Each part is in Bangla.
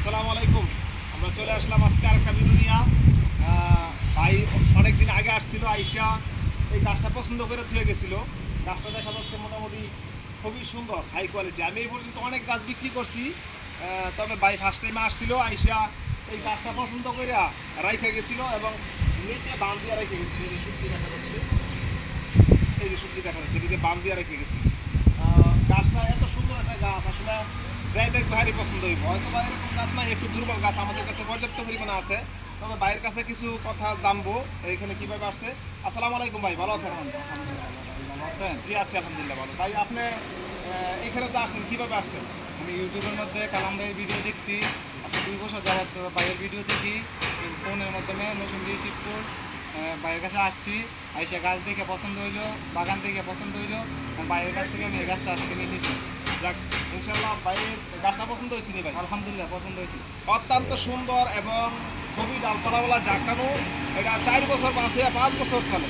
আসসালামু আলাইকুম। আমরা চলে আসলাম আজকে আরেকটা ভিডিও নিয়ে। ভাই অনেকদিন আগে আসছিল, আইসা এই গাছটা পছন্দ করে থুয়ে গেছিল। গাছটা দেখা যাচ্ছে মোটামুটি খুবই সুন্দর, হাই কোয়ালিটি। আমি এই পর্যন্ত অনেক গাছ বিক্রি করছি, তবে ভাই ফার্স্ট টাইমে আসছিল, আইসা এই গাছটা পছন্দ করে রাইখে গেছিল এবং নিচে বান দিয়ে রেখে গেছিল। এই যে সবজি দেখা যাচ্ছে, এই যে সবজি দেখা যাচ্ছে, এদিকে বান দিয়ে রেখে গেছিল। গাছটা এত সুন্দর একটা গাছ, আসলে যাই দেখ ভারী পছন্দ হইব। হয়তো বা এরকম গাছ না, একটু দুর্বল গাছ আমাদের কাছে পর্যাপ্ত পরিমাণে আছে। তবে ভাইয়ের কাছে কিছু কথা জানবো এখানে কিভাবে আসছে। আসসালামু আলাইকুম ভাই, ভালো আছেন? ভালো আছেন? জি আছি আলহামদুলিল্লাহ ভালো। ভাই আপনি এখানে যে আসছেন কিভাবে আসছেন? আমি ইউটিউবের মধ্যে কালাম ভাইয়ের ভিডিও দেখছি। আজকে 2 বছর যাবত ভাইয়ের ভিডিও দেখি ফোনের মাধ্যমে নরসিংদী শিবপুর ভাইয়ের কাছে আসছি। আইসা গাছ দেখে পছন্দ হইলো, বাগান দেখে পছন্দ হইলো, ভাইয়ের কাছ থেকে আমি এই গাছটা আজকে নিয়ে নিয়েছি। যাক, ইনশাল্লাহ ভাইয়ের গাছটা পছন্দ হয়েছে নি ভাই? আলহামদুলিল্লাহ পছন্দ হয়েছে। অত্যন্ত সুন্দর এবং খুবই ডালপালাওয়ালা জাকানো। এটা 4 বছর বাঁচে 5 বছর চলে।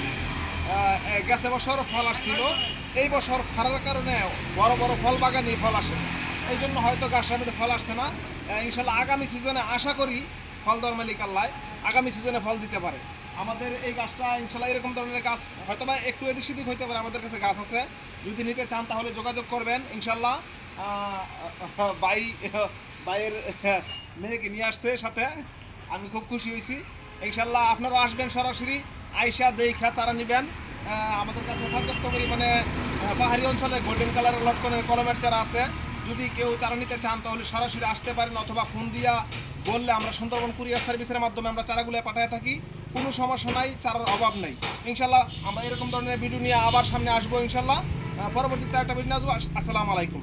গেছে বছর ফল আসছিল, এই বছর খরার কারণে বড় বড় ফল বাগানে ফল আসে, এই জন্য হয়তো গাছটার মধ্যে ফল আসছে না। ইনশাল্লাহ আগামী সিজনে আশা করি ফল দেওয়ার মালিক আল্লাহ আগামী সিজনে ফল দিতে পারে। আমাদের এই গাছটা ইনশাল্লাহ এরকম ধরনের গাছ হয়তো বা একটু এদিক সেদিক হইতে পারে, আমাদের কাছে গাছ আছে। যদি নিতে চান তাহলে যোগাযোগ করবেন ইনশাল্লাহ। ভাই ভাইয়ের মেয়েকে নিয়ে আসছে সাথে, আমি খুব খুশি হয়েছি। ইনশাল্লাহ আপনারা আসবেন সরাসরি, আইসা দেখা চারা নেবেন। আমাদের কাছে পর্যাপ্ত পরিমাণে পাহাড়ি অঞ্চলে গোল্ডেন কালারের লটকনের কলমের চারা আছে। যদি কেউ চারা নিতে চান তাহলে সরাসরি আসতে পারেন, অথবা ফোন দিয়া বললে আমরা সুন্দরবন কুরিয়ার সার্ভিসের মাধ্যমে আমরা চারাগুলো পাঠিয়ে থাকি। কোনো সমস্যা নাই, চারার অভাব নেই। ইনশাল্লাহ আমরা এরকম ধরনের ভিডিও নিয়ে আবার সামনে আসবো ইনশাল্লাহ। পরবর্তীতে একটা ভিডিও আসবো। আসসালামু আলাইকুম।